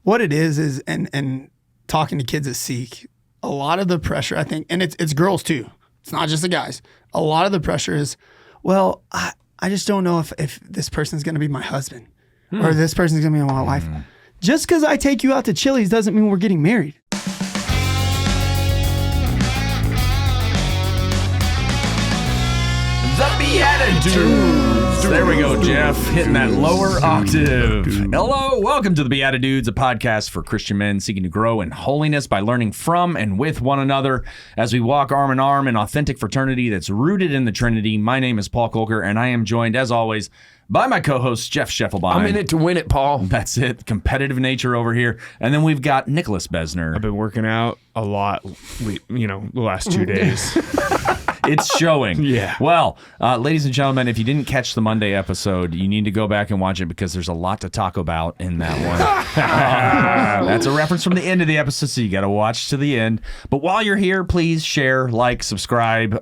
what it is and talking to kids at Seek, a lot of the pressure, I think, and it's girls too. It's not just the guys. A lot of the pressure is, well, I just don't know if this person's going to be my husband or this person's going to be my wife. Just because I take you out to Chili's doesn't mean we're getting married. The BeatiDudes. There we go, Jeff. Hitting that lower octave. Hello, welcome to the BeatiDudes, a podcast for Christian men seeking to grow in holiness by learning from and with one another as we walk arm in arm in authentic fraternity that's rooted in the Trinity. My name is Paul Kolker, and I am joined, as always, by my co-host, Jeff Schiefelbein. I'm in it to win it, Paul. That's it. Competitive nature over here. And then we've got Nicholas Bezner. I've been working out a lot, the last 2 days. It's showing. Yeah. Well, ladies and gentlemen, if you didn't catch the Monday episode, you need to go back and watch it because there's a lot to talk about in that one. That's a reference from the end of the episode, so you got to watch to the end. But while you're here, please share, like, subscribe.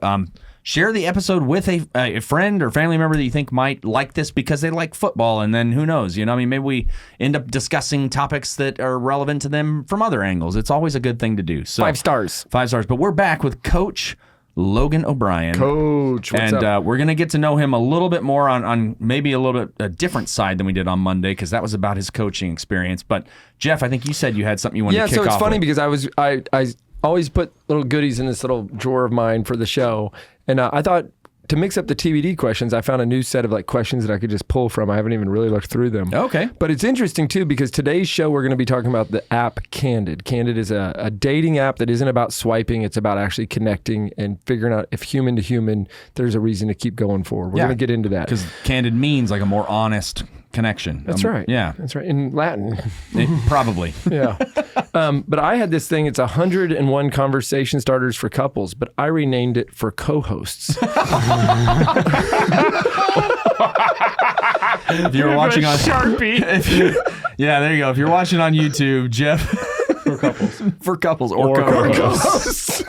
Share the episode with a friend or family member that you think might like this because they like football, and then who knows? Maybe we end up discussing topics that are relevant to them from other angles. It's always a good thing to do. So 5 stars. 5 stars. But we're back with Coach Logan O'Brian. Coach, what's up? And we're going to get to know him a little bit more on maybe a little bit a different side than we did on Monday because that was about his coaching experience. But, Jeff, I think you said you had something you wanted to kick off with. Yeah, so it's funny because I always put little goodies in this little drawer of mine for the show. And I thought to mix up the TBD questions, I found a new set of questions that I could just pull from. I haven't even really looked through them. Okay. But it's interesting, too, because today's show, we're going to be talking about the app Candid. Candid is a dating app that isn't about swiping. It's about actually connecting and figuring out if human to human, there's a reason to keep going forward. We're going to get into that. Because candid means like a more honest connection. That's right. Yeah. That's right. In Latin. Probably. Yeah. But I had this thing, it's 101 conversation starters for couples, but I renamed it for cohosts. If you're watching on Sharpie. Yeah, there you go. If you're watching on YouTube, Jeff. For couples. For couples or co-hosts.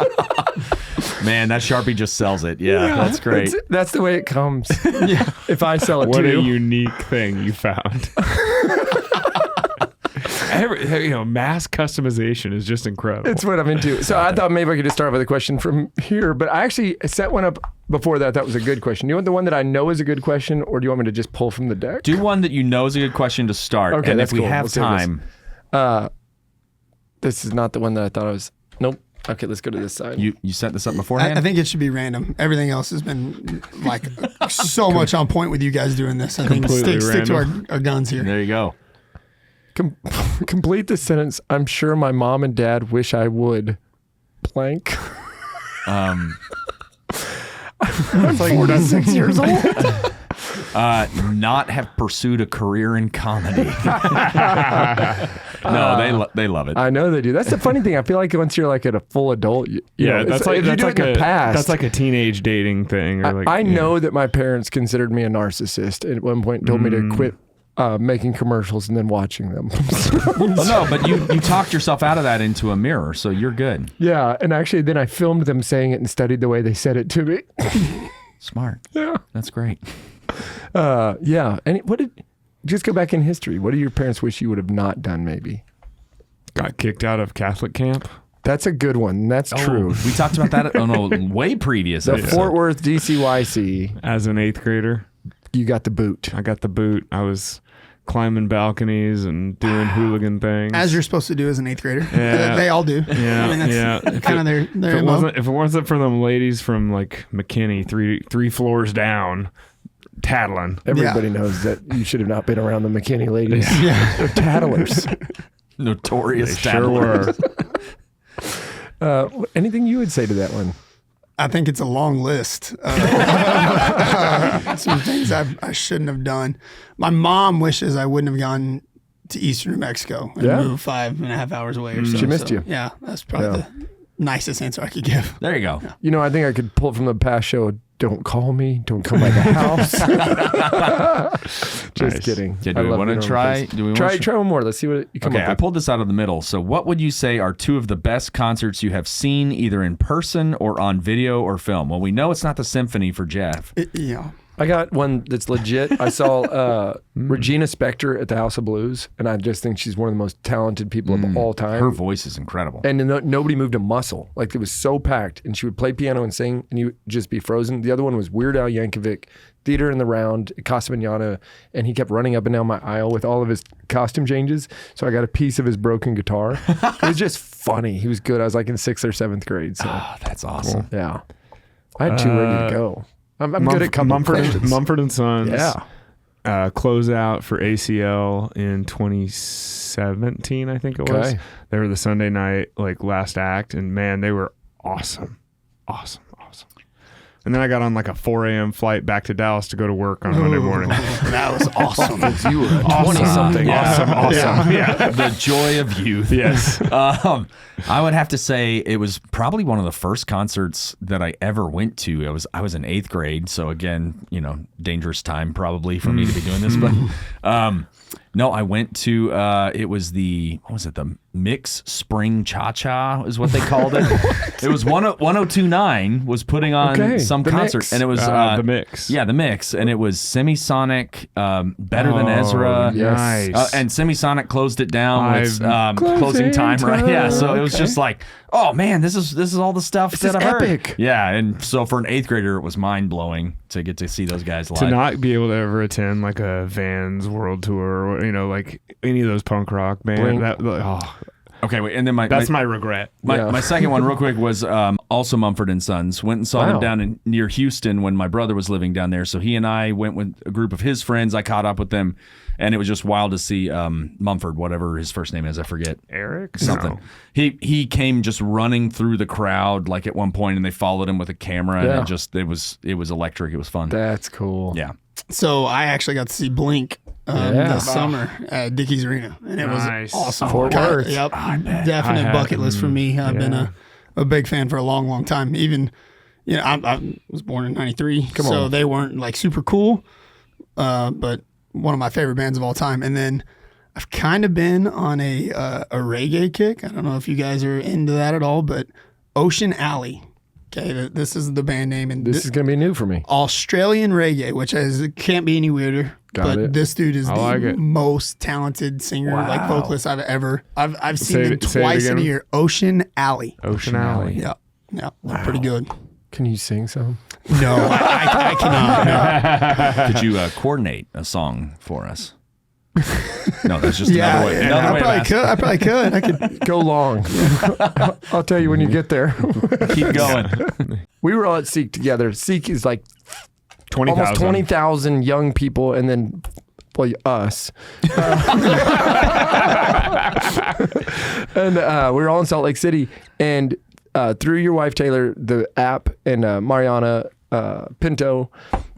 Man, that Sharpie just sells it. Yeah, that's great. That's the way it comes. Yeah. If I sell it What to you. a unique thing you found. Mass customization is just incredible. It's what I'm into. So I thought maybe I could just start with a question from here, but I actually set one up before that. That was a good question. Do you want the one that I know is a good question, or do you want me to just pull from the deck? Do one that you know is a good question to start. Okay, and that's if we cool. have time. This is not the one that I thought I was. Nope. Okay, let's go to this side. You set this up beforehand? I think it should be random. Everything else has been so much on point with you guys doing this. I think stick to our guns here. There you go. Complete the sentence. I'm sure my mom and dad wish I would. Blank. I was like, we're not 6 years old. Not have pursued a career in comedy. No, they love it. I know they do. That's the funny thing. I feel like once you're at a full adult, that's like if you do it in the past. That's like a teenage dating thing. Or I know that my parents considered me a narcissist at one point and told me to quit making commercials and then watching them. Well, no, but you talked yourself out of that into a mirror, so you're good. Yeah, and actually then I filmed them saying it and studied the way they said it to me. Smart. Yeah. That's great. Yeah. And just go back in history. What do your parents wish you would have not done maybe? Got kicked out of Catholic camp. That's a good one. That's true. We talked about that way previous. The Fort Worth DCYC. As an 8th grader. You got the boot. I got the boot. I was climbing balconies and doing hooligan things. As you're supposed to do as an 8th grader. Yeah. They all do. Yeah, that's kind of their MO. If it wasn't for them ladies from McKinney, three floors down, tattling. Everybody knows that you should have not been around the McKinney ladies. Yeah. They're tattlers. Notorious They sure were. Anything you would say to that one? I think it's a long list of some things I shouldn't have done. My mom wishes I wouldn't have gone to eastern New Mexico and moved 5.5 hours away or so. She missed you. Yeah, that's probably the nicest answer I could give. There you go. Yeah. I think I could pull from the past show. Don't call me. Don't come by the house. Just kidding. Yeah, do we want to try? Try one more. Let's see what you come up with. I pulled this out of the middle. So what would you say are 2 of the best concerts you have seen either in person or on video or film? Well, we know it's not the symphony for Jeff. I got one that's legit. I saw Regina Spektor at the House of Blues, and I just think she's one of the most talented people of all time. Her voice is incredible. And nobody moved a muscle. Like, it was so packed, and she would play piano and sing, and you would just be frozen. The other one was Weird Al Yankovic, Theater in the Round, Casa Mañana, and he kept running up and down my aisle with all of his costume changes. So I got a piece of his broken guitar. It was just funny. He was good. I was like in 6th or 7th grade. So That's awesome. yeah, I had 2 ready to go. I'm good at couple questions. Mumford and Sons. Yeah. Close out for ACL in 2017, I think it was. Okay. They were the Sunday night last act, and man, they were awesome. And then I got on a 4 a.m. flight back to Dallas to go to work on Monday morning. That was awesome. You were 20-something. Awesome. Yeah. The joy of youth. Yes. I would have to say it was probably one of the first concerts that I ever went to. I was in 8th grade, so again, dangerous time probably for me to be doing this. But no, I went to it was the Mix Spring Cha Cha is what they called it. It was 1029 was putting on some concert, Mix. and it was the Mix. Yeah, the Mix, and it was Semisonic, Better Than Ezra. yes. Nice. And Semisonic closed it down with closing time, right? Yeah, so it was just like, oh man, this is all the stuff that I've heard. Epic. Yeah, and so for an 8th grader, it was mind blowing to get to see those guys live. To not be able to ever attend a Vans World Tour, or any of those punk rock bands. Okay, wait, and then That's my regret. My second one, real quick, was also Mumford and Sons. Went and saw them down near Houston when my brother was living down there. So he and I went with a group of his friends. I caught up with them, and it was just wild to see Mumford, whatever his first name is, I forget. Eric? Something. No. He came just running through the crowd at one point, and they followed him with a camera, and it was electric. It was fun. That's cool. Yeah. So I actually got to see Blink this summer at Dickies Arena, and it Nice. was awesome. Fort Worth. Yep, definite bucket list for me. I've been a big fan for a long, long time. Even, I was born in '93, so they weren't super cool, but one of my favorite bands of all time. And then I've kind of been on a reggae kick. I don't know if you guys are into that at all, but Ocean Alley. Okay, this is the band name, and This is going to be new for me. Australian reggae, which can't be any weirder. Got it. This dude is like the it. most talented singer, vocalist I've seen Say him it twice in a again. year. Ocean Alley. Ocean Alley. Yeah, pretty good. Can you sing some? No, I cannot. No. Could you coordinate a song for us? No, that's just Yeah, another way. I Another way of probably asking. could. I probably could. I could. Go long. I'll tell you when you get there. Keep going. We were all at Seek together. Seek is 20,000. almost 20,000 young people, and then us. And we were all in Salt Lake City, and through your wife Taylor, the app, and Mariana Pinto,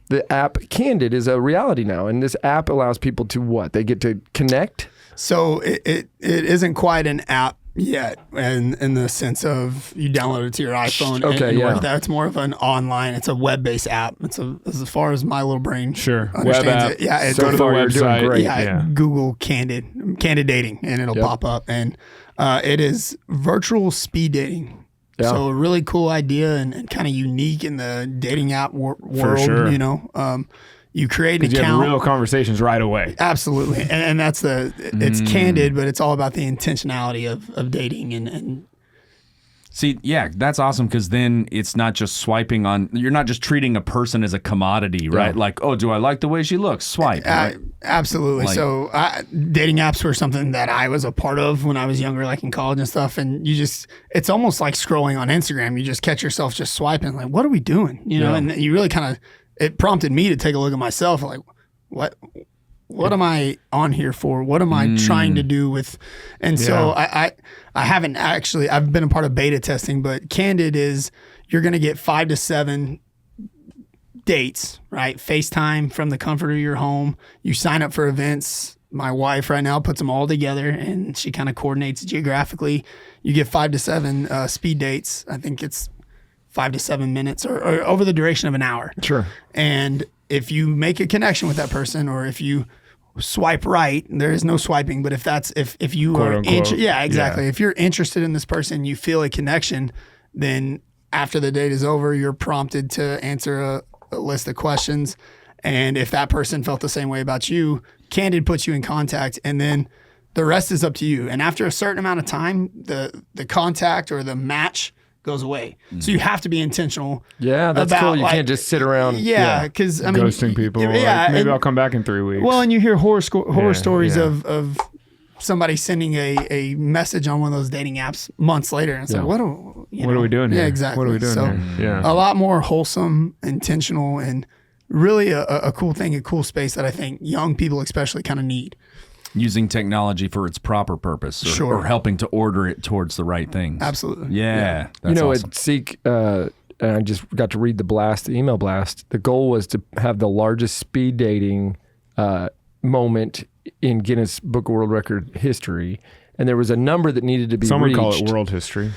the app Candid is a reality now, and this app allows people to what? They get to connect. So it isn't quite an app yet, in the sense of you download it to your iPhone. Okay, and yeah. work that. It's more of an online. It's a web-based app. It's as far as my little brain Sure. understands Web app. it. Yeah, it's So far, you're doing website. great. Yeah, Google Candid Dating, and it'll pop up. And it is virtual speed dating. Yeah. So a really cool idea and kind of unique in the dating app world. sure. You create an You have account. real conversations right away. Absolutely. And that's it's candid, but it's all about the intentionality of dating and See, yeah, that's awesome because then it's not just swiping on. You're not just treating a person as a commodity, right? Like, oh, do I like the way she looks? Swipe. Right? Absolutely. So dating apps were something that I was a part of when I was younger, like in college and stuff. And it's almost like scrolling on Instagram. You just catch yourself just swiping, like, what are we doing? And you really it prompted me to take a look at myself, like, what am I on here for? What am I trying to do with? And so I haven't actually, I've been a part of beta testing, but Candid is, you're going to get 5 to 7 dates, right? FaceTime from the comfort of your home. You sign up for events. My wife right now puts them all together, and she kind of coordinates geographically. You get 5 to 7 speed dates. I think it's 5 to 7 minutes or over the duration of an hour. Sure. And if you make a connection with that person, or if you swipe right, there is no swiping, but if you Quote, are unquote. yeah, exactly. Yeah. If you're interested in this person, you feel a connection, then after the date is over, you're prompted to answer a list of questions. And if that person felt the same way about you, Candid puts you in contact, and then the rest is up to you. And after a certain amount of time, the contact or the match goes away. So you have to be intentional. Yeah, that's about, cool. You can't just sit around. Yeah, because I mean, ghosting people. Yeah, Like, maybe and- I'll come back in 3 weeks. Well, and you hear horror stories yeah. of somebody sending a message on one of those dating apps months later. And it's like, what are we doing here? Yeah, exactly. What are we doing so, here? Yeah. A lot more wholesome, intentional, and really a cool thing, a cool space that I think young people especially kind of need. Using technology for its proper purpose, or helping to order it towards the right things. Absolutely. Yeah. That's awesome. At Seek, and I just got to read the email blast. The goal was to have the largest speed dating moment in Guinness Book of World Record history. And there was a number that needed to be Some would reached. call it world history.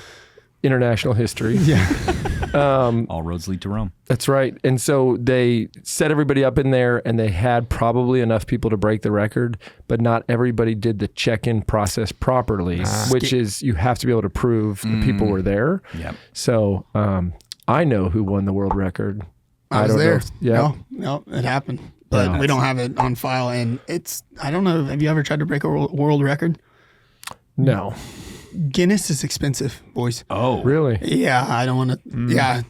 International history. All roads lead to Rome. That's right. And so they set everybody up in there, and they had probably enough people to break the record, but not everybody did the check-in process properly, which is you have to be able to prove the people were there. Yep. So I know who won the world record. I was don't there. know. Yeah. No, it happened. But we don't have it on file. And I don't know, have you ever tried to break a world record? No. Guinness is expensive, boys. Oh, Really? Yeah, I don't want to. Yeah,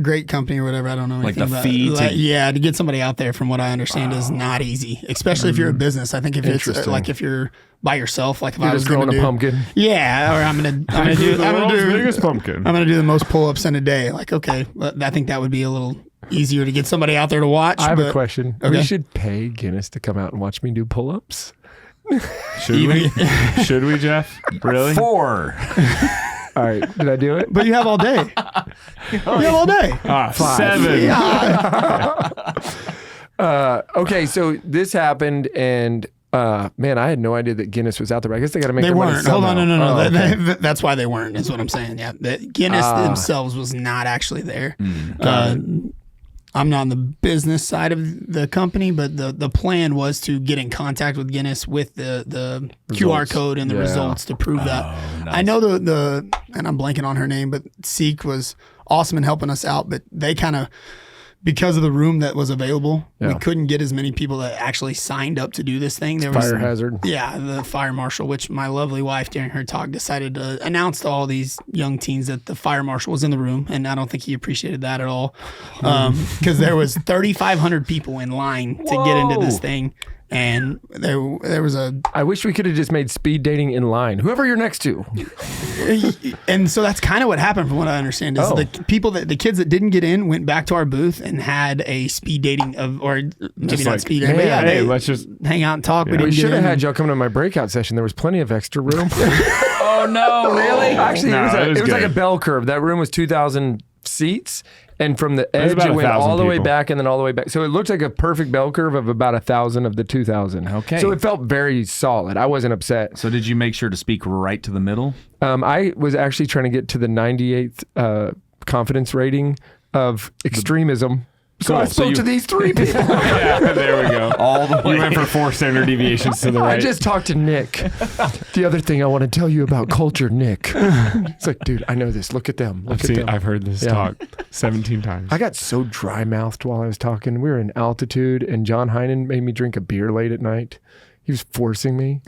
great company or whatever. I don't know Like anything the about fee to get somebody out there, from what I understand, is not easy. Especially if you're a business. I think if it's like if you're by yourself, like if You're I was just growing going a to pumpkin. yeah, or I'm gonna do The world's biggest pumpkin. I'm gonna do the most pull-ups in a day. Like, okay, I think that would be a little easier to get somebody out there to watch. I have but a question. Okay. We should pay Guinness to come out and watch me do pull-ups. Should we? Should we, Jeff? Really? 4. All right. Did I do it? But you have all day. You have all day. 7. Okay, so this happened, and man, I had no idea that Guinness was out there. I guess they got to make They their money weren't. Hold on, somehow. no. Oh, okay. That's why they weren't, is what I'm saying. Yeah, Guinness themselves was not actually there. I'm not on the business side of the company, but the plan was to get in contact with Guinness with the QR code and the results to prove that. nice. I know the and I'm blanking on her name, but Seek was awesome in helping us out, but they kind of, because of the room that was available, we couldn't get as many people that actually signed up to do this thing. There was Fire hazard. Yeah, the fire marshal, which my lovely wife during her talk decided to announce to all these young teens that the fire marshal was in the room, and I don't think he appreciated that at all, because there was 3,500 people in line to get into this thing, and there was a, I wish we could have just made speed dating in line. Whoever you're next to. and so that's kind of what happened from what I understand is the kids that didn't get in went back to our booth and had a speed dating or maybe Just not like, speed dating, but hey, they let's just hang out and talk. Yeah. We We didn't should get have in. had y'all come to my breakout session. There was plenty of extra room. Oh no, really? Actually, No, it was it was like a good. bell curve. That room was 2,000 seats, and from the edge about it went 1,000 all the way people. back and then all the way back. So it looked like a perfect bell curve of about 1,000 of the 2,000. Okay. So it felt very solid. I wasn't upset. So did you make sure to speak right to the middle? I was actually trying to get to the 98th confidence rating of extremism. So I Cool. So spoke you- to these 3 people. yeah, there we go. All the way. You went for 4 standard deviations to the right. I just talked to Nick. The other thing I want to tell you about culture, Nick. It's like, dude, I know this. Look at them. Look at them. I've heard this talk 17 times. I got so dry mouthed while I was talking. We were in altitude, and John Heinen made me drink a beer late at night. He was forcing me.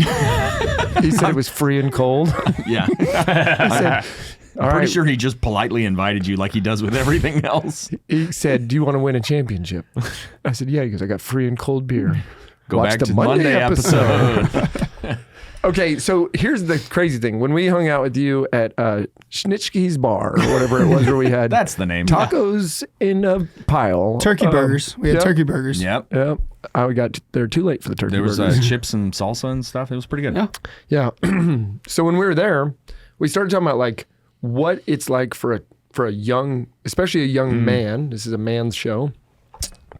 He said it was free and cold. Yeah. I said, all Pretty right. sure he just politely invited you like he does with everything else. He said, do you want to win a championship? I said, yeah. He goes, I got free and cold beer. Go Watch back the to Monday episode. Okay, so here's the crazy thing. When we hung out with you at Schnitschke's Bar or whatever it was where we had That's the name. tacos in a pile. Turkey burgers. We had yep. turkey burgers. Yep. Yep. I got there too late for the turkey There was burgers. chips and salsa and stuff. It was pretty good. Yeah. Yeah. So when we were there, we started talking about like what it's like for a young, especially a young man. This is a man's show,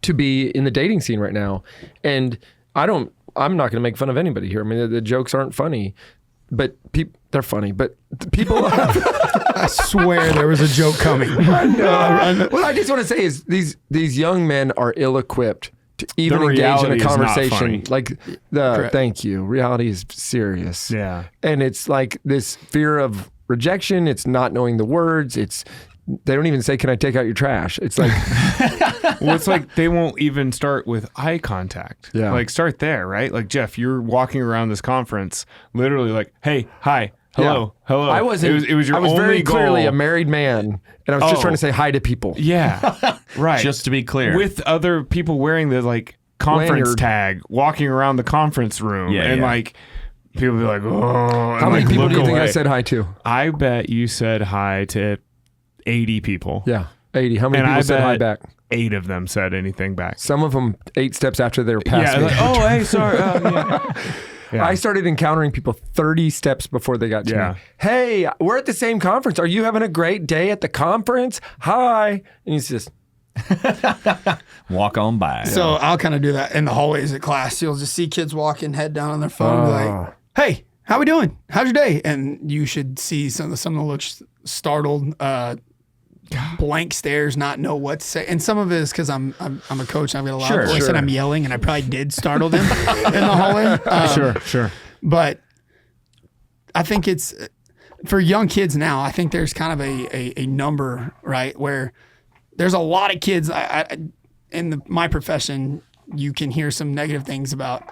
to be in the dating scene right now. And I'm not going to make fun of anybody here. I mean, the jokes aren't funny, but they're funny. But people, I swear there was a joke coming. what I just want to say is these young men are ill-equipped to even The engage in reality a is not conversation. funny. Like thank you. Reality is serious. Yeah. And it's like this fear of rejection. It's not knowing the words. It's They don't even say, "Can I take out your trash?" It's like, well, it's like they won't even start with eye contact. Yeah. Like start there, right? Like Jeff, you're walking around this conference, literally like, "Hey, hi, hello, hello." I wasn't. It was your I was only very clearly goal. a married man, and I was just trying to say hi to people. Yeah, right. Just to be clear. With other people wearing the like conference Lanyard. tag, walking around the conference room, Yeah, and yeah. like people be like, "Oh." How many people do you think I said hi to? I bet you said hi to 80 people. Yeah, 80. How many And people I said hi bet back? 8 of them said anything back. Some of them 8 steps after they were past Yeah, me. like, oh, hey, sorry. Yeah. Yeah. I started encountering people 30 steps before they got to Yeah. me. Hey, we're at the same conference. Are you having a great day at the conference? Hi. And he's just, Walk on by. So I'll kind of do that in the hallways at class. You'll just see kids walking, head down on their phone, and be like, "Hey, how we doing? How's your day?" And you should see some of them look startled, blank stares, not know what to say. And some of it is because I'm a coach and I've got a loud voice and I'm yelling, and I probably did startle them in the hallway. Sure. But I think it's for young kids now. I think there's kind of a number, right, where there's a lot of kids. In my profession, you can hear some negative things about,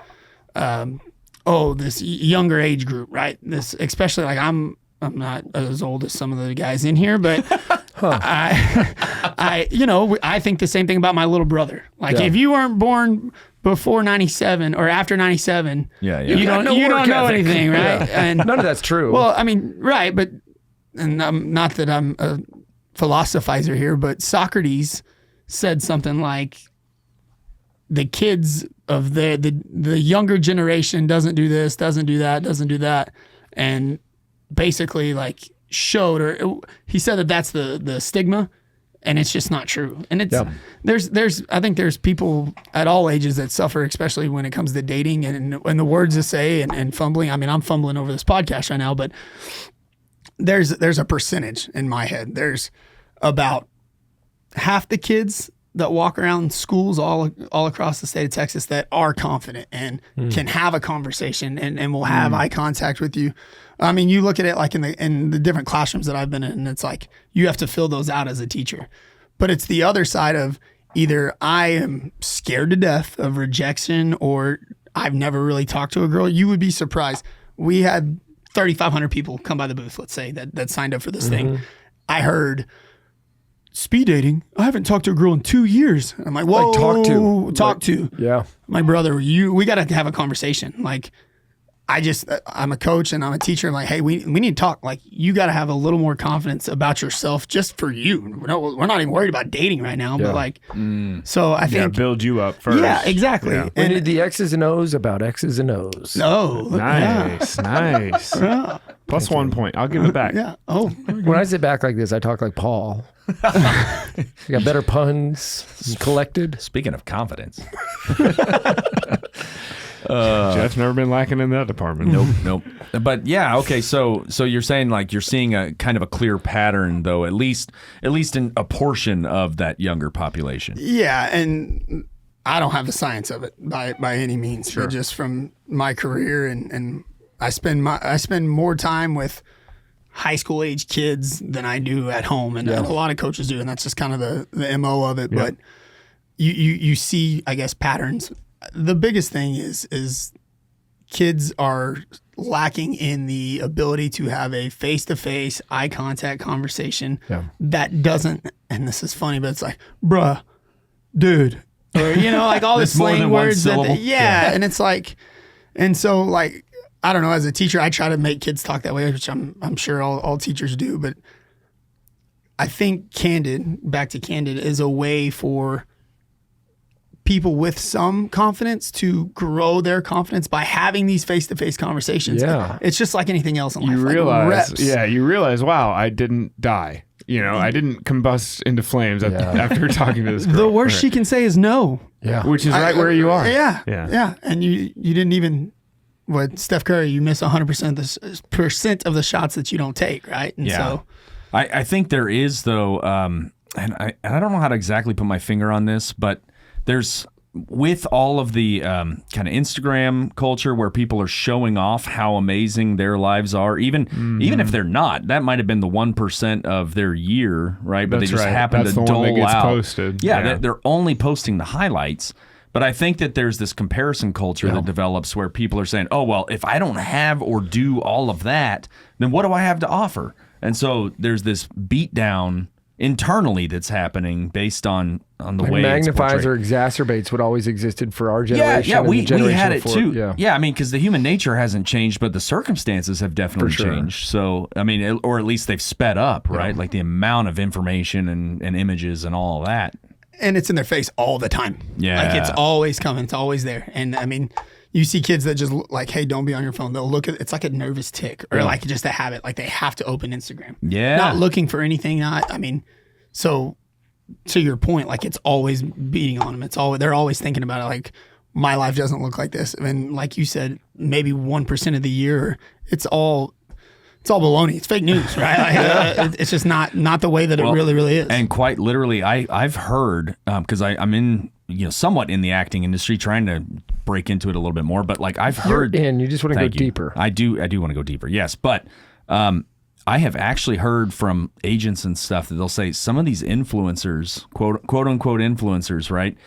this younger age group, right? This, especially like I'm not as old as some of the guys in here, but I think the same thing about my little brother. Like if you weren't born before 97 or after 97, you don't know anything, right? Yeah. And none of that's true. well, I mean, right, but not that I'm a philosophizer here, but Socrates said something like the kids of the younger generation doesn't do this, doesn't do that, and basically like showed, or he said that that's the stigma, and it's just not true. And it's I think there's people at all ages that suffer, especially when it comes to dating and the words to say and fumbling. I mean, I'm fumbling over this podcast right now, but there's a percentage in my head. There's about half the kids that walk around schools all across the state of Texas that are confident and can have a conversation and will have eye contact with you. I mean, you look at it like in the different classrooms that I've been in, and it's like you have to fill those out as a teacher. But it's the other side of either I am scared to death of rejection or I've never really talked to a girl. You would be surprised. We had 3,500 people come by the booth, let's say, that signed up for this thing. I heard speed dating. I haven't talked to a girl in 2 years. I'm like, whoa, talk to. Yeah. My brother, we got to have a conversation. Like, I'm a coach and I'm a teacher. I'm like, hey, we need to talk. Like, you got to have a little more confidence about yourself just for you. We're not even worried about dating right now, but like, so I think. build you up first. Yeah, exactly. Yeah. We need the X's and O's about X's and O's. No. Nice. Yeah. Plus 1 point. I'll give it back. Yeah. Oh. When I sit back like this, I talk like Paul. I got better puns, collected. Speaking of confidence. Jeff's never been lacking in that department. Nope. But yeah, okay. So you're saying like you're seeing a kind of a clear pattern, though, at least in a portion of that younger population. Yeah, and I don't have the science of it by any means, but just from my career and I spend more time with high school age kids than I do at home, and a lot of coaches do, and that's just kind of the MO of it. Yeah. But you see, I guess, patterns. The biggest thing is kids are lacking in the ability to have a face-to-face eye contact conversation that doesn't, and this is funny, but it's like, bruh, dude, or, like all the slang words. And it's like, and so like, I don't know, as a teacher, I try to make kids talk that way, which I'm sure all teachers do, but I think back to Candid, is a way for people with some confidence to grow their confidence by having these face-to-face conversations. Yeah. It's just like anything else in life. You realize, wow, I didn't die. I didn't combust into flames after talking to this girl. The worst she can say is no. Yeah. Which is right where you are. Yeah. And you didn't even, Steph Curry, you miss 100% of the shots that you don't take, right? And so I think there is, though, and I don't know how to exactly put my finger on this, but there's with all of the kind of Instagram culture where people are showing off how amazing their lives are, even if they're not, that might have been the 1% of their year, right? But That's they just right. happen That's to the one that dole gets out. posted. Yeah, they're only posting the highlights. But I think that there's this comparison culture that develops where people are saying, oh, well, if I don't have or do all of that, then what do I have to offer? And so there's this beatdown internally that's happening based on the way it's magnifies or portrayed. exacerbates what always existed for our generation. Yeah, and we the generation had it before. too. Yeah, I mean, because the human nature hasn't changed, but the circumstances have definitely For sure. changed. So, I mean, or at least they've sped up, right? Like the amount of information and images and all of that. And it's in their face all the time. Yeah. Like it's always coming. It's always there. And I mean, you see kids that just look like, hey, don't be on your phone. They'll look at it's like a nervous tick or like just a habit. Like they have to open Instagram. Yeah. Not looking for anything. So to your point, like it's always beating on them. They're always thinking about it. Like my life doesn't look like this. And like you said, maybe 1% of the year, it's all baloney. It's fake news, right? Like, it's just not the way that it really is. And quite literally, I've heard, because I'm in, somewhat in the acting industry, trying to break into it a little bit more. But like I've heard, you just want to go Thank you. deeper. I do want to go deeper. Yes, but I have actually heard from agents and stuff that they'll say some of these influencers, quote unquote influencers, right?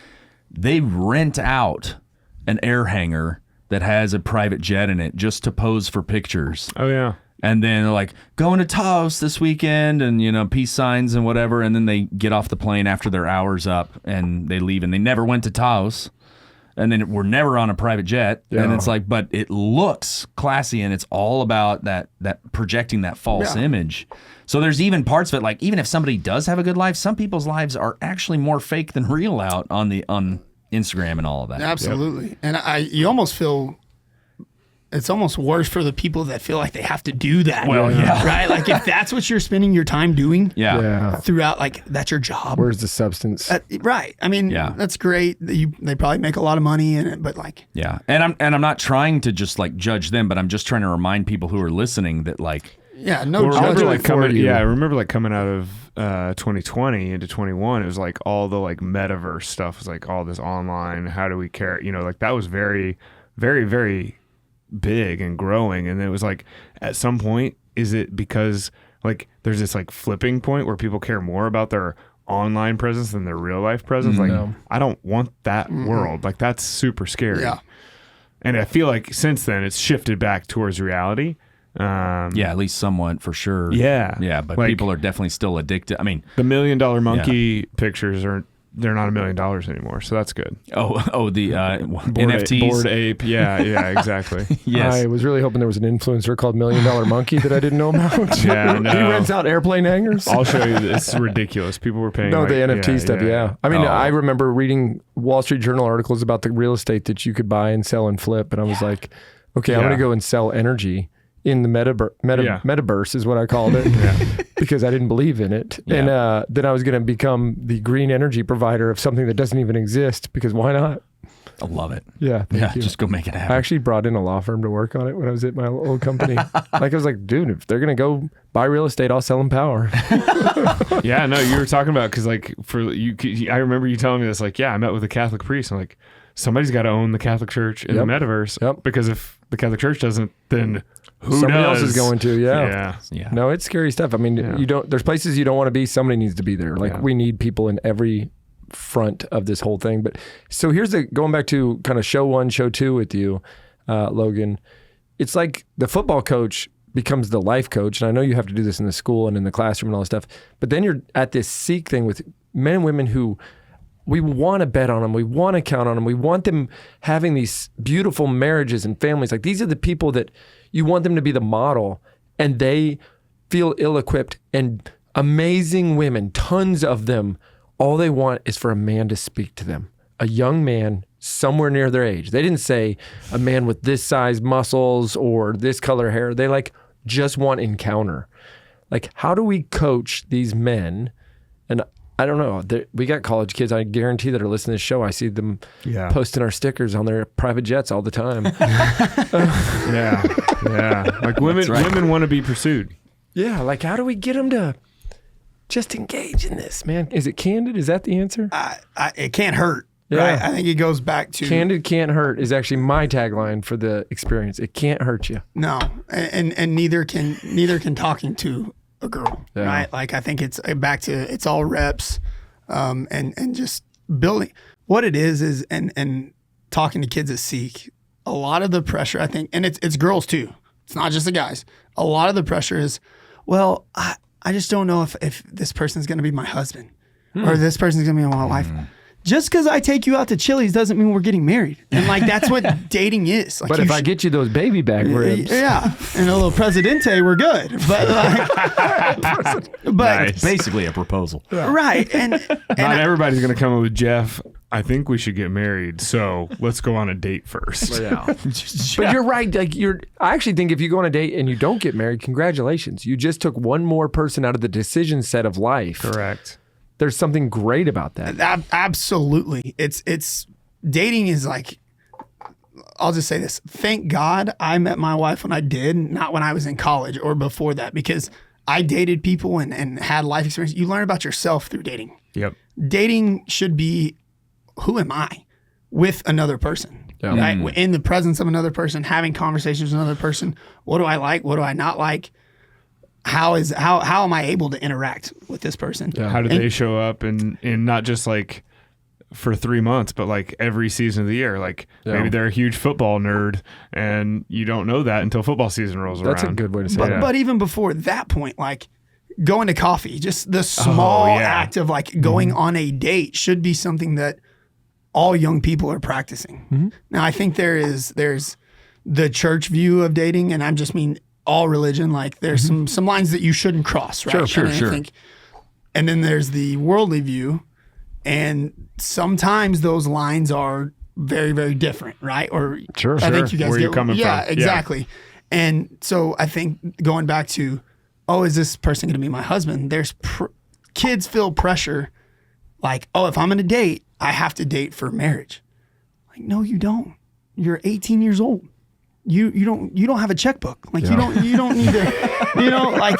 They rent out an air hangar that has a private jet in it just to pose for pictures. Oh yeah. And then they're like, going to Taos this weekend and, peace signs and whatever. And then they get off the plane after their hour's up and they leave and they never went to Taos. And then we're never on a private jet. Yeah. And it's like, but it looks classy and it's all about that projecting that false image. So there's even parts of it, like even if somebody does have a good life, some people's lives are actually more fake than real out on Instagram and all of that. Absolutely. Yep. And you almost feel it's almost worse for the people that feel like they have to do that. Well, yeah. Right? Like if that's what you're spending your time doing Yeah. throughout, like that's your job. Where's the substance? Right. I mean, that's great. They probably make a lot of money in it, but like. Yeah. And I'm not trying to just like judge them, but I'm just trying to remind people who are listening that like. Yeah, no Well, judgment. I remember like coming out of 2020 into 21, it was like all the like metaverse stuff was like all this online, how do we care? Like that was very, very, very big and growing. And it was like at some point, is it because like there's this like flipping point where people care more about their online presence than their real life presence? Like I don't want that world. Like that's super scary. Yeah. And I feel like since then it's shifted back towards reality. Yeah, at least somewhat for sure. Yeah. But like, people are definitely still addicted. I mean, the $1 Million Monkey pictures they're not $1 million anymore, so that's good. The NFTs. Bored Ape, yeah, exactly. Yes. I was really hoping there was an influencer called $1 Million Monkey that I didn't know about. Yeah, no. He rents out airplane hangars. I'll show you. It's ridiculous. People were paying. No, like, the NFT stuff, yeah. I mean, I remember reading Wall Street Journal articles about the real estate that you could buy and sell and flip, and I was like, okay, I'm going to go and sell energy in the metaverse is what I called it because I didn't believe in it. Yeah. And then I was going to become the green energy provider of something that doesn't even exist because why not? I love it. Yeah, thank you. Just go make it happen. I actually brought in a law firm to work on it when I was at my old company. Like I was like, dude, if they're going to go buy real estate, I'll sell them power. Yeah, no, you were talking about because like for you, I remember you telling me this. Like, yeah, I met with a Catholic priest. I'm like, somebody's got to own the Catholic Church in the metaverse because if the Catholic Church doesn't, then somebody else is going to, Yeah. No, it's scary stuff. I mean, there's places you don't want to be. Somebody needs to be there. Like we need people in every front of this whole thing. But so here's going back to kind of show 1, show 2 with you, Logan. It's like the football coach becomes the life coach. And I know you have to do this in the school and in the classroom and all this stuff. But then you're at this seek thing with men and women who we want to bet on them. We want to count on them. We want them having these beautiful marriages and families. Like these are the people that you want them to be the model, and they feel ill-equipped. And amazing women, tons of them, all they want is for a man to speak to them. A young man somewhere near their age. They didn't say a man with this size muscles or this color hair. They like just want encounter. Like how do we coach these men? And I don't know. We got college kids, I guarantee, that are listening to this show. I see them posting our stickers on their private jets all the time. Yeah. Like women want to be pursued. Yeah. Like how do we get them to just engage in this, man? Is it candid? Is that the answer? It can't hurt. right? I think it goes back to Candid can't hurt is actually my tagline for the experience. It can't hurt you. no, and neither can talking to a girl, right? Like I think it's back to it's all reps, and just building what it is and talking to kids at Seek. A lot of the pressure, I think, and it's girls too. It's not just the guys. A lot of the pressure is, well, I just don't know if this person's going to be my husband or this person's going to be my wife. Just because I take you out to Chili's doesn't mean we're getting married. And like, that's what dating is. Like, But if I get you those baby back ribs. Yeah. And a little Presidente, we're good. But like, It's basically a proposal. right. And Not everybody's going to come up with Jeff. I think we should get married. So let's go on a date first. But you're right. Like I actually think if you go on a date and you don't get married, congratulations. You just took one more person out of the decision set of life. Correct. There's something great about that. Absolutely. It's dating is like, I'll just say this. Thank God I met my wife when I did, not when I was in college or before that, because I dated people and had life experience. You learn about yourself through dating. Yep. Dating should be, who am I with another person? Yeah. Right? In the presence of another person, having conversations with another person. What do I like? What do I not like? How am I able to interact with this person? Yeah. How do they show up in not just like for 3 months, but like every season of the year? Like maybe they're a huge football nerd and you don't know that until football season rolls around. That's a good way to say it. But even before that point, like going to coffee, just the small act of like going on a date should be something that all young people are practicing. Now, I think there's the church view of dating, and I just mean all religion. Like there's some lines that you shouldn't cross, right? Sure. And then there's the worldly view, and sometimes those lines are very, very different, right? Or I think you guys Where get you're coming yeah, from. exactly. And so I think going back to, is this person going to be my husband? There's kids feel pressure, like, if I'm going to date, I have to date for marriage. Like, no, you don't. You're 18 years old. You don't have a checkbook. Like you don't need to, like,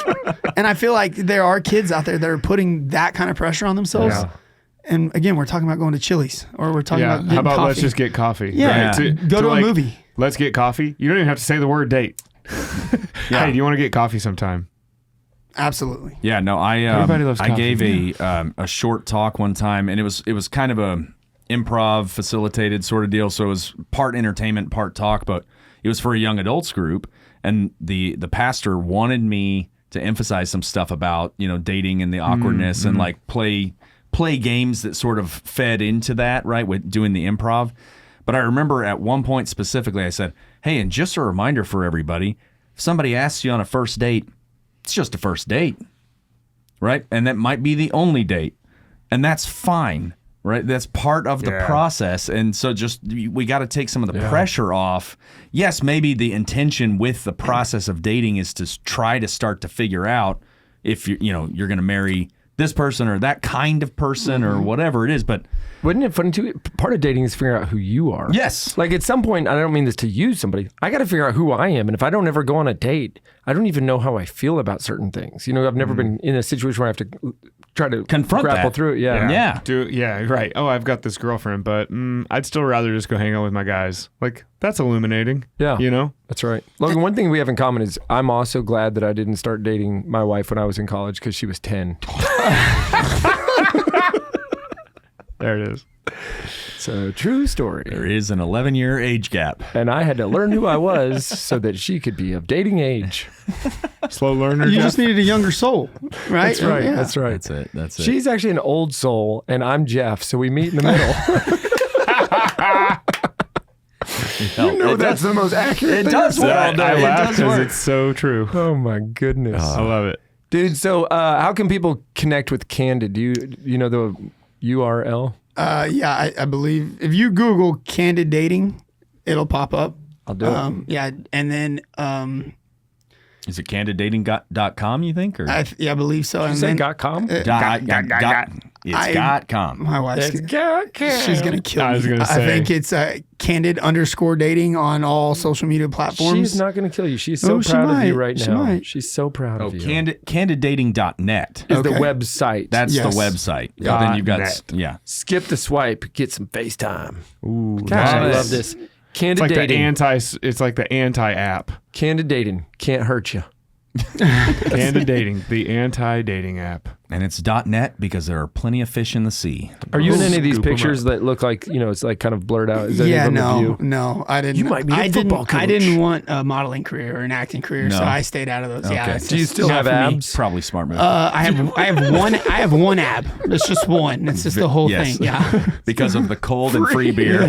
and I feel like there are kids out there that are putting that kind of pressure on themselves. Yeah. And again, we're talking about going to Chili's or we're talking about getting how about coffee. let's just get coffee? Yeah. Right? Go to a movie. Let's get coffee. You don't even have to say the word date. Hey, do you want to get coffee sometime? Absolutely. Yeah, no, Everybody loves I coffee. gave a short talk one time, and it was kind of a improv facilitated sort of deal. So it was part entertainment, part talk, but it was for a young adults group, and the pastor wanted me to emphasize some stuff about dating and the awkwardness and like play games that sort of fed into that, right, with doing the improv. But I remember at one point specifically, I said, "Hey, and just a reminder for everybody, if somebody asks you on a first date, it's just a first date, right? And that might be the only date, and that's fine." Right, that's part of the process, and so we got to take some of the pressure off. Yes, maybe the intention with the process of dating is to try to start to figure out if you're going to marry this person or that kind of person or whatever it is. But wouldn't it funny too? Part of dating is figuring out who you are. Yes, like at some point, I don't mean this to use somebody. I got to figure out who I am, and if I don't ever go on a date, I don't even know how I feel about certain things. I've never been in a situation where I have to try to grapple through it. Yeah. Right. Oh, I've got this girlfriend, but I'd still rather just go hang out with my guys. Like, that's illuminating. Yeah. That's right. Logan, one thing we have in common is I'm also glad that I didn't start dating my wife when I was in college because she was 10. There it is. So, true story. there is an 11-year age gap. And I had to learn who I was so that she could be of dating age. Slow learner. You just needed a younger soul, right? That's right. Yeah. That's right. That's it. She's actually an old soul, and I'm Jeff, so we meet in the middle. That's the most accurate thing. It does work. I laugh because it's so true. Oh, my goodness. I love it. Dude, so how can people connect with Candid? Do you know the URL? I believe if you Google Candid Dating, it'll pop up. I'll do it. Yeah, and then Is it candiddating.com, you think? Or? I believe so. Did you say .com? It's.com. My wife's It's got she's gonna kill me. I was gonna say. I think it's Candid_dating on all social media platforms. She's not going to kill you. She's so she proud of you might. right She now. might. She's so proud of you. Candiddating.net Is the Okay. website. That's Yes. the website. But then you've got .net. Skip the swipe. Get some FaceTime. Ooh, Gosh, I nice. love this. It's Candid like dating. it's like the anti-app. Candid dating can't hurt you. Candid Dating, the anti-dating app. And it's .net because there are plenty of fish in the sea. Are you in any of these Scoop 'em pictures that look like, it's like kind of blurred out? Is any Yeah, of them of you? no, I didn't. You might be a I football didn't, I coach. didn't want a modeling career or an acting career, so No. I stayed out of those. Yeah, Okay. it's Do you just still not have for me. abs? Probably smart move. I have one ab. It's just one. It's just the whole Yes. thing. Yeah. because of the cold and free beer.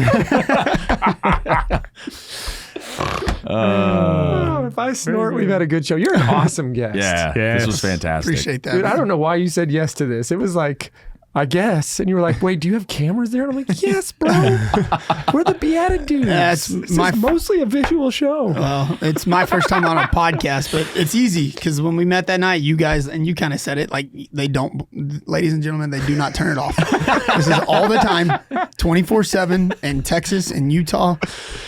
Oh, if I snort, we've had a good show. You're an awesome guest. Yeah, Yes. this was fantastic. Appreciate that. Dude, I man. don't know why you said yes to this. It was like, I guess. And you were like, wait, do you have cameras there? And I'm like, yes, bro. We're the BeatiDudes. That's this my- is mostly a visual show. Well, it's my first time on a podcast, but it's easy because when we met that night, you guys, and you kind of said it, like they don't, ladies and gentlemen, they do not turn it off. This is all the time, 24/7 in Texas and Utah,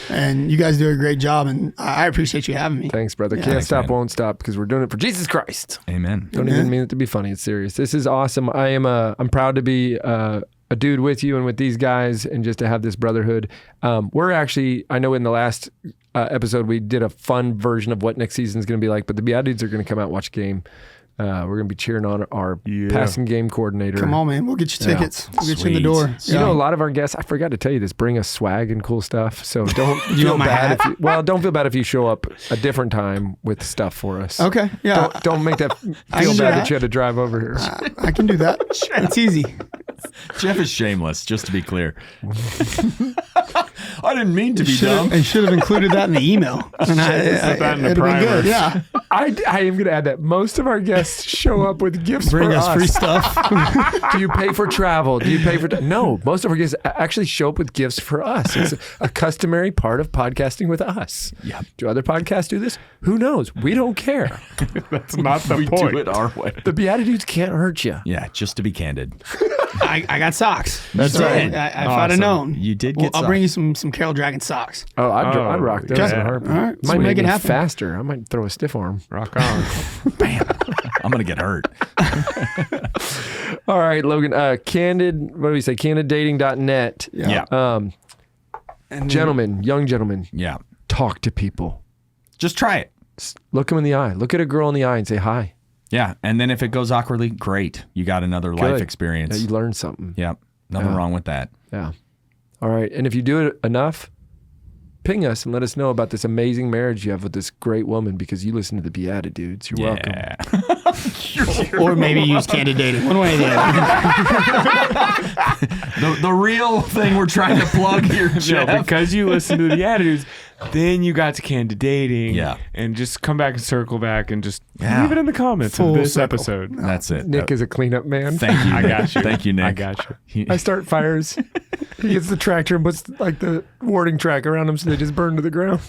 and you guys do a great job, and I appreciate you having me. Thanks, brother. Can't Thanks, stop, man. won't stop because we're doing it for Jesus Christ. Amen. Don't even mean it to be funny. It's serious. This is awesome. I'm proud to be a dude with you and with these guys and just to have this brotherhood. We're actually, I know in the last episode we did a fun version of what next season is going to be like, but the BeatiDudes are going to come out and watch a game. We're going to be cheering on our passing game coordinator. Come on, man. We'll get you tickets. We'll get you in the Sweet. door. You know, a lot of our guests, I forgot to tell you this, bring us swag and cool stuff. So don't You feel want my bad hat? don't feel bad if you show up a different time with stuff for us. Okay. Yeah. Don't make that I feel can do bad that. that you had to drive over here. I can do that. It's easy. Jeff is shameless, just to be clear. I didn't mean to be dumb. I should have included that in the email. And Put that in the it'd have been primer. good. Yeah. I am going to add that. Most of our guests show up with gifts Bring for us free stuff. Do you pay for travel? Do you pay for... No, most of our guests actually show up with gifts for us. It's a customary part of podcasting with us. Yep. Do other podcasts do this? Who knows? We don't care. That's not the We point. do it our way. The BeatiDudes can't hurt you. Yeah, just to be candid. I got socks. That's So right. If I'd have Awesome. known. You did Well, get I'll socks. bring you some Carroll Dragon socks. Oh, I'd rock those yeah. in a heartbeat. All right, Might so make make it it happen. faster. I might throw a stiff arm. Rock on. Bam. I'm going to get hurt. All right, Logan. Candid, what do we say? Candiddating.net. Yeah. And then- Gentlemen, young gentlemen, Yeah. talk to people. Just try it. Look them in the eye. Look at a girl in the eye and say hi. Yeah. And then if it goes awkwardly, great. You got another life Good. experience. Yeah, you learn something. Yep. Nothing Yeah. wrong with that. Yeah. All right. And if you do it enough, ping us and let us know about this amazing marriage you have with this great woman because you listen to the BeatiDudes. You're welcome. Yeah. Or maybe use Candid Dating. One way or the other. the real thing we're trying to plug here, No, Jeff. because you listen to the attitudes, then you got to Candid Dating. Yeah. And just come back and circle back and just Yeah. leave it in the comments Full of this circle. episode. That's it. Nick is a cleanup man. Thank you. I got you. Thank you, Nick. I got you. I start fires. He gets the tractor and puts like the warning track around them so they just burn to the ground.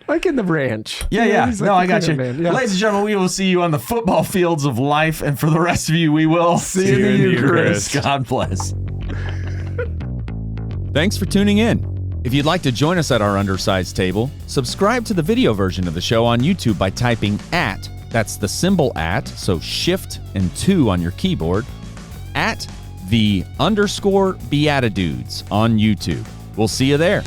Like in the ranch. Yeah, You know, yeah. he's like No, the I got you. cleanup man. Yeah. Ladies and gentlemen, we will see you on the football fields of life. And for the rest of you, we will See you in the Eucharist. God bless. Thanks for tuning in. If you'd like to join us at our undersized table, subscribe to the video version of the show on YouTube by typing @ that's the symbol @ so shift and 2 on your keyboard, @ the _ BeatiDudes on YouTube. We'll see you there.